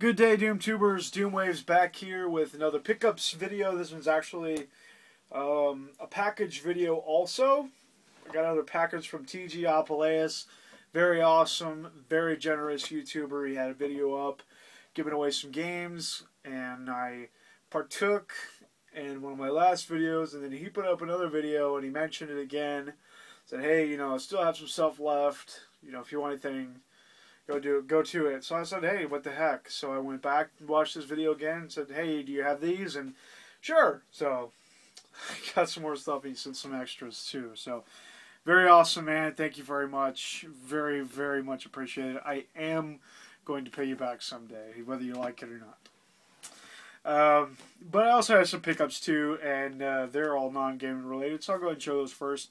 Good day, Doomtubers. Doomwave's back here with another pickups video. This one's actually a package video also. I got another package from TGApuleius. Very awesome, very generous YouTuber. He had a video up giving away some games, and I partook in one of my last videos, and then he put up another video and he mentioned it again. Said, hey, I still have some stuff left. If you want anything, go to it. So I said, hey, what the heck? So I went back and watched this video again and said, hey, do you have these? And sure. So I got some more stuff. He sent some extras too. So very awesome, man. Thank you very much. Very, very much appreciated. I am going to pay you back someday, whether you like it or not. But I also have some pickups too, and they're all non-gaming related, so I'll go ahead and show those first.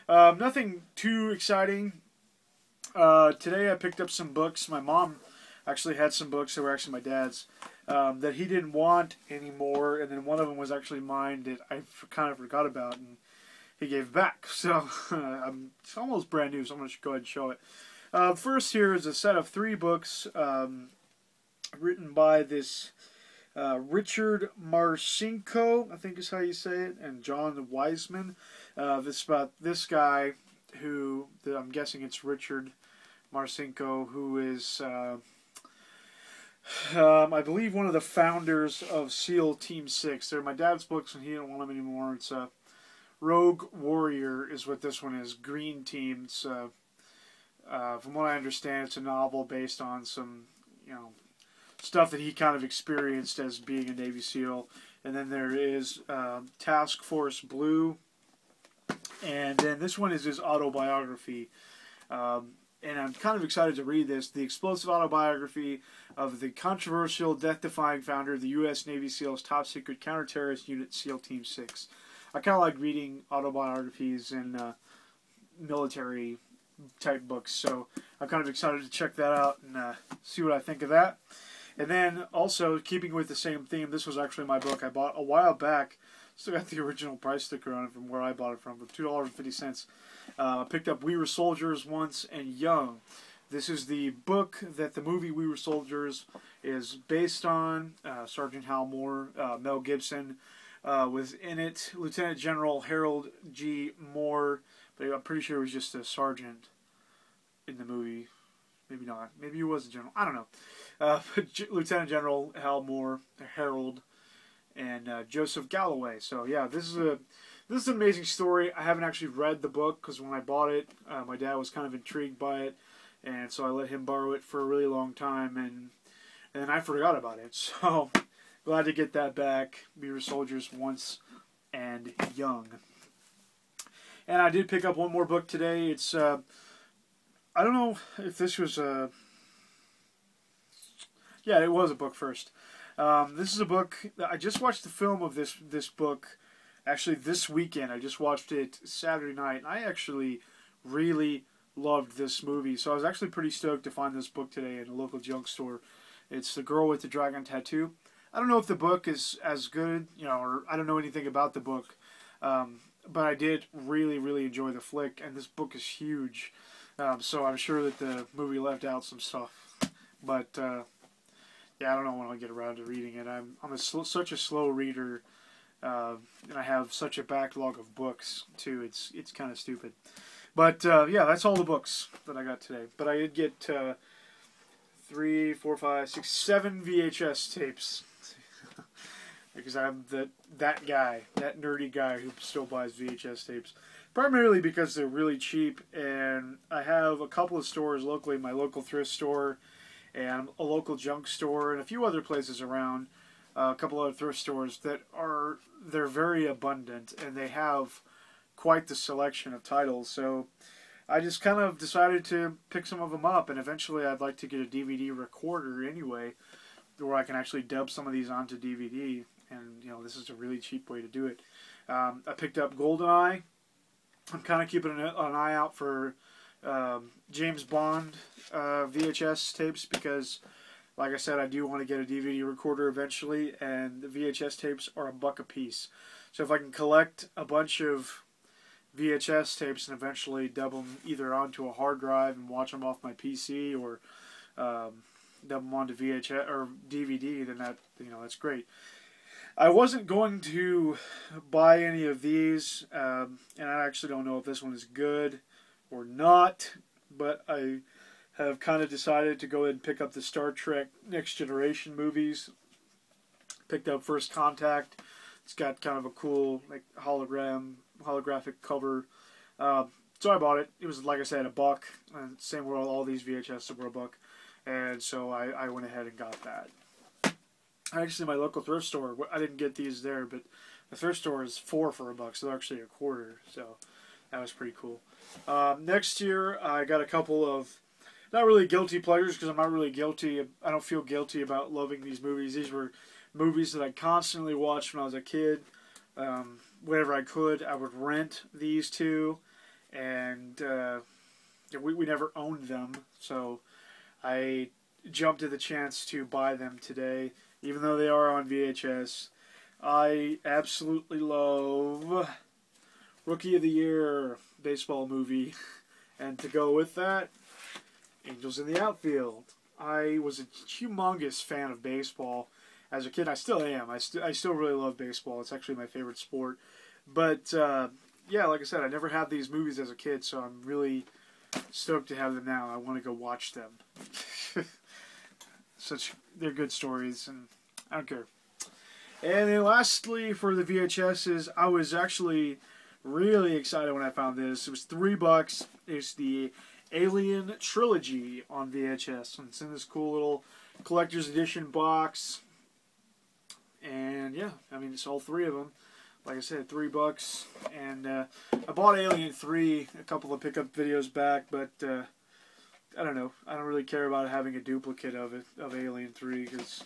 Nothing too exciting. Today I picked up some books. My mom actually had some books that were actually my dad's that he didn't want anymore, and then one of them was actually mine that I kind of forgot about, and he gave back. So it's almost brand new, so I'm going to go ahead and show it. First here is a set of 3 books written by this Richard Marcinko, I think is how you say it, and John Wiseman. This is about this guy who, I'm guessing it's Richard Marcinko, who is, I believe, one of the founders of SEAL Team 6. They're my dad's books, and he didn't want them anymore. It's Rogue Warrior is what this one is. Green Team. It's, from what I understand, it's a novel based on some, stuff that he kind of experienced as being a Navy SEAL. And then there is Task Force Blue. And then this one is his autobiography. And I'm kind of excited to read this. The explosive autobiography of the controversial, death-defying founder of the U.S. Navy SEALs top secret counter-terrorist unit, SEAL Team 6. I kind of like reading autobiographies and military-type books. So I'm kind of excited to check that out and see what I think of that. And then also, keeping with the same theme, this was actually my book I bought a while back. Still got the original price sticker on it from where I bought it from, for $2.50. I picked up We Were Soldiers Once and Young. This is the book that the movie We Were Soldiers is based on. Sergeant Hal Moore, Mel Gibson was in it. Lieutenant General Harold G. Moore, but I'm pretty sure he was just a sergeant in the movie. Maybe not. Maybe he was a general. I don't know. Lieutenant General Hal Moore, Harold, and Joseph Galloway. So yeah, this is an amazing story. I haven't actually read the book because when I bought it, my dad was kind of intrigued by it, and so I let him borrow it for a really long time, and then I forgot about it. So glad to get that back. We Were Soldiers Once and Young. And I did pick up one more book today. It's I don't know if this was a... Yeah, it was a book first. This is a book... I just watched the film of this book, actually this weekend. I just watched it Saturday night, and I actually really loved this movie. So I was actually pretty stoked to find this book today in a local junk store. It's The Girl with the Dragon Tattoo. I don't know if the book is as good, or I don't know anything about the book, but I did really, really enjoy the flick, and this book is huge. So I'm sure that the movie left out some stuff, but yeah, I don't know when I'll get around to reading it. I'm such a slow reader, and I have such a backlog of books too. It's kind of stupid, but yeah, that's all the books that I got today. But I did get 3, 4, 5, 6, 7 VHS tapes because I'm that guy, that nerdy guy who still buys VHS tapes. Primarily because they're really cheap, and I have a couple of stores locally, my local thrift store and a local junk store and a few other places around, a couple other thrift stores they're very abundant, and they have quite the selection of titles. So I just kind of decided to pick some of them up, and eventually I'd like to get a DVD recorder anyway, where I can actually dub some of these onto DVD, and this is a really cheap way to do it. I picked up GoldenEye. I'm kind of keeping an eye out for James Bond VHS tapes because, like I said, I do want to get a DVD recorder eventually, and the VHS tapes are $1 a piece. So if I can collect a bunch of VHS tapes and eventually dub them either onto a hard drive and watch them off my PC, or them onto VHS or DVD, then that's great. I wasn't going to buy any of these, and I actually don't know if this one is good or not, but I have kind of decided to go ahead and pick up the Star Trek Next Generation movies. Picked up First Contact. It's got kind of a cool holographic cover. So I bought it. It was, like I said, $1. And same with all these VHS were $1. And so I went ahead and got that. Actually, my local thrift store, I didn't get these there, but the thrift store is 4 for $1, so they're actually $0.25. So that was pretty cool. Next year, I got a couple of, not really guilty pleasures, because I'm not really guilty. I don't feel guilty about loving these movies. These were movies that I constantly watched when I was a kid. Whenever I could, I would rent these two, and we never owned them, so I jumped at the chance to buy them today, even though they are on VHS. I absolutely love Rookie of the Year baseball movie, and to go with that, Angels in the Outfield. I was a humongous fan of baseball as a kid. I still am. I still really love baseball. It's actually my favorite sport. But yeah, like I said, I never had these movies as a kid, so I'm really stoked to have them now. I want to go watch them. They're good stories, and I don't care. And then lastly, for the VHSs, I was actually really excited when I found this. It was $3. It's the Alien Trilogy on VHS, and it's in this cool little collector's edition box. And yeah, I mean, it's all 3 of them. Like I said, $3. And I bought Alien 3 a couple of pickup videos back, but I don't know. I don't really care about having a duplicate of Alien 3, because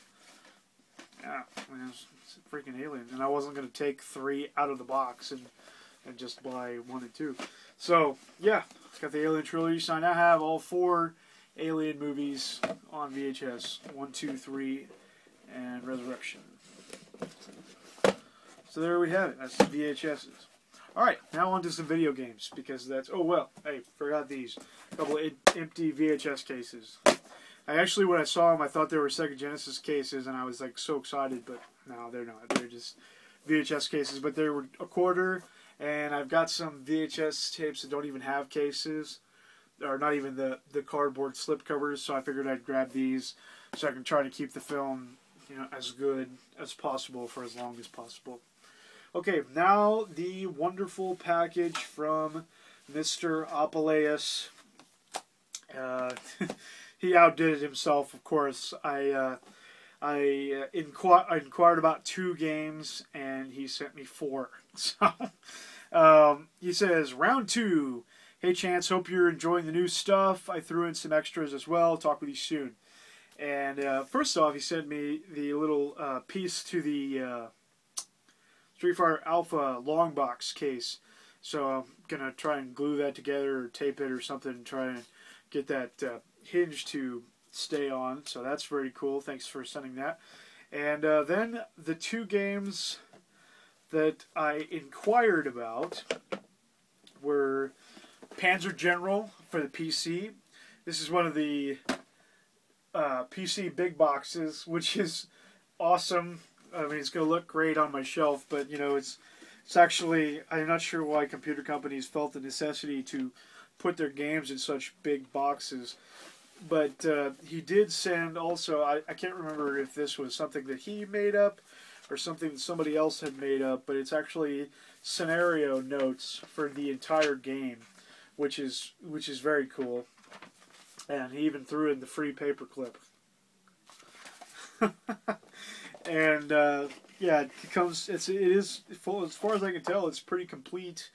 yeah, I mean, it's freaking Alien, and I wasn't going to take 3 out of the box and just buy 1 and 2. So yeah, got the Alien Trilogy. So I now have all 4 Alien movies on VHS: 1, 2, 3, and Resurrection. So there we have it. That's the VHSs. Alright, now on to some video games, because that's... Oh, well, hey, forgot these. A couple of empty VHS cases. When I saw them, I thought they were Sega Genesis cases, and I was, like, so excited, but no, they're not. They're just VHS cases, but they were $0.25, and I've got some VHS tapes that don't even have cases, or not even the cardboard slip covers, so I figured I'd grab these so I can try to keep the film, as good as possible for as long as possible. Okay, now the wonderful package from Mr. Apuleius. He outdid it himself, of course. I inquired about 2 games, and he sent me 4. So he says, round 2. Hey, Chance, hope you're enjoying the new stuff. I threw in some extras as well. Talk with you soon. And first off, he sent me the little piece to the Street Fighter Alpha long box case. So I'm going to try and glue that together or tape it or something and try and get that hinge to stay on. So that's very cool. Thanks for sending that. And then the 2 games that I inquired about were Panzer General for the PC. This is one of the PC big boxes, which is awesome. I mean, it's going to look great on my shelf, but, it's actually, I'm not sure why computer companies felt the necessity to put their games in such big boxes. But he did send also, I can't remember if this was something that he made up or something that somebody else had made up, but it's actually scenario notes for the entire game, which is very cool. And he even threw in the free paperclip. And yeah, it is full, as far as I can tell. It's pretty complete.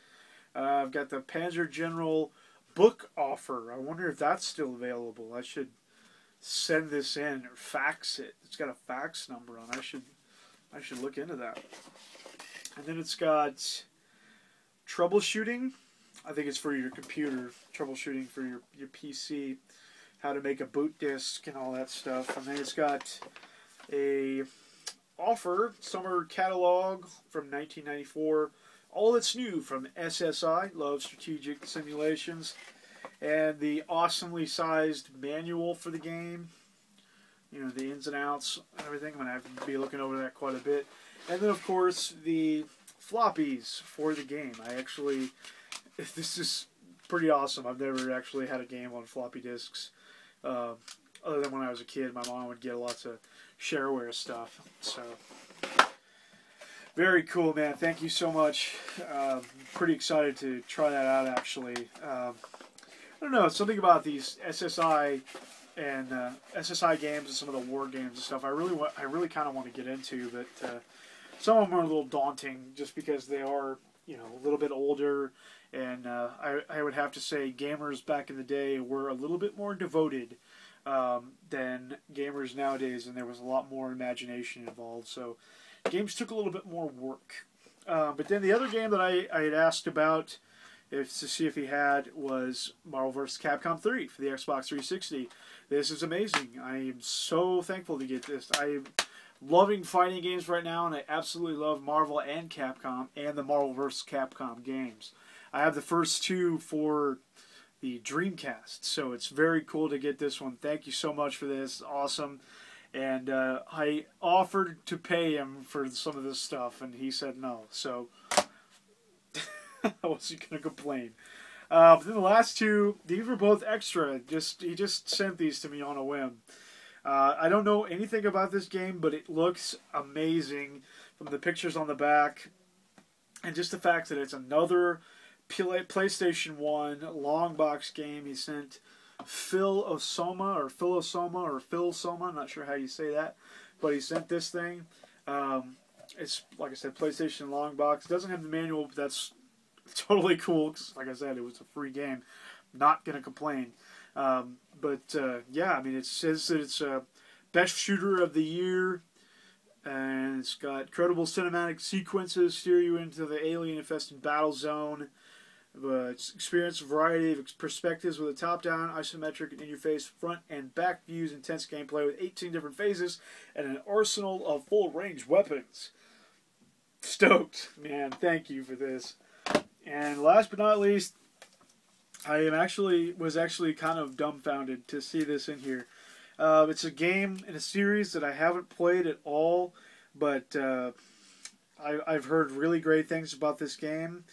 I've got the Panzer General book offer. I wonder if that's still available. I should send this in or fax it. It's got a fax number on. I should look into that. And then it's got troubleshooting. I think it's for your computer. Troubleshooting for your PC. How to make a boot disk and all that stuff. And then it's got a offer, summer catalog from 1994. All that's new from SSI, Love Strategic Simulations. And the awesomely sized manual for the game. you know, the ins and outs and everything. I'm going to have to be looking over that quite a bit. And then, of course, the floppies for the game. This is pretty awesome. I've never actually had a game on floppy disks. Other than when I was a kid, my mom would get lots of shareware stuff. So, very cool, man. Thank you so much. Pretty excited to try that out, actually. I don't know, something about these SSI and SSI games and some of the war games and stuff I really kind of want to get into, but some of them are a little daunting just because they are, you know, a little bit older, and I would have to say gamers back in the day were a little bit more devoted than gamers nowadays, and there was a lot more imagination involved, so games took a little bit more work. But then the other game that I had asked about to see if he had was Marvel vs. Capcom 3 for the Xbox 360. This is amazing. I am so thankful to get this. I'm loving fighting games right now, and I absolutely love Marvel and Capcom and the Marvel vs. Capcom games. I have the first two for the Dreamcast, so it's very cool to get this one. Thank you so much for this. Awesome. And I offered to pay him for some of this stuff, and he said no. So I wasn't going to complain. But then the last two, these were both extra. He just sent these to me on a whim. I don't know anything about this game, but it looks amazing from the pictures on the back. And just the fact that it's another PlayStation 1 long box game. He sent Phil Soma, I'm not sure how you say that, but he sent this thing. It's, like I said, PlayStation long box. It doesn't have the manual, but that's totally cool, 'cause, like I said, it was a free game. Not going to complain. Yeah, I mean, it says that it's a best shooter of the year, and it's got credible cinematic sequences, steer you into the alien-infested battle zone. It's experience a variety of perspectives with a top-down, isometric, and in-your-face front and back views, intense gameplay with 18 different phases, and an arsenal of full-range weapons. Stoked, man. Thank you for this. And last but not least, I was actually kind of dumbfounded to see this in here. It's a game in a series that I haven't played at all, but I've heard really great things about this game,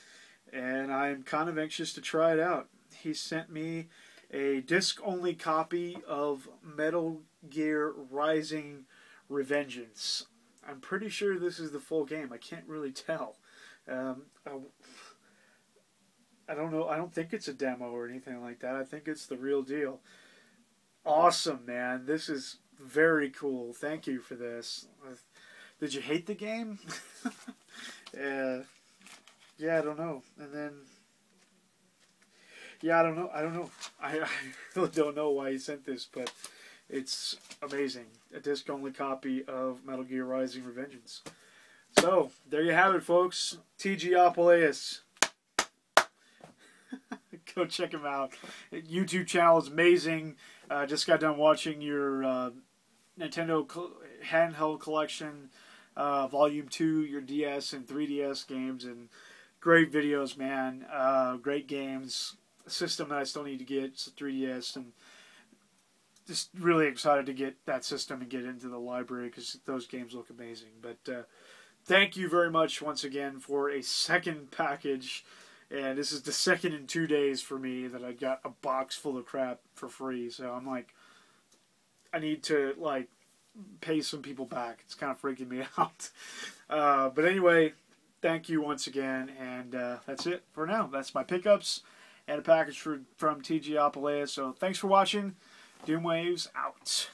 and I'm kind of anxious to try it out. He sent me a disc-only copy of Metal Gear Rising: Revengeance. I'm pretty sure this is the full game. I can't really tell. I don't know. I don't think it's a demo or anything like that. I think it's the real deal. Awesome, man. This is very cool. Thank you for this. Did you hate the game? Yeah, I don't know. And then, yeah, I don't know. I really don't know why he sent this, but it's amazing. A disc-only copy of Metal Gear Rising: Revengeance. So, there you have it, folks. TGApuleius. Go check him out. YouTube channel is amazing. Just got done watching your Nintendo handheld collection, Volume 2, your DS and 3DS games, and great videos, man. Great games. A system that I still need to get, it's a 3DS, and just really excited to get that system and get into the library because those games look amazing. But thank you very much once again for a second package. And this is the second in 2 days for me that I got a box full of crap for free. So I'm like, I need to like pay some people back. It's kind of freaking me out. But anyway, thank you once again. And that's it for now. That's my pickups and a package from TGApuleius. So thanks for watching. Doomwaves out.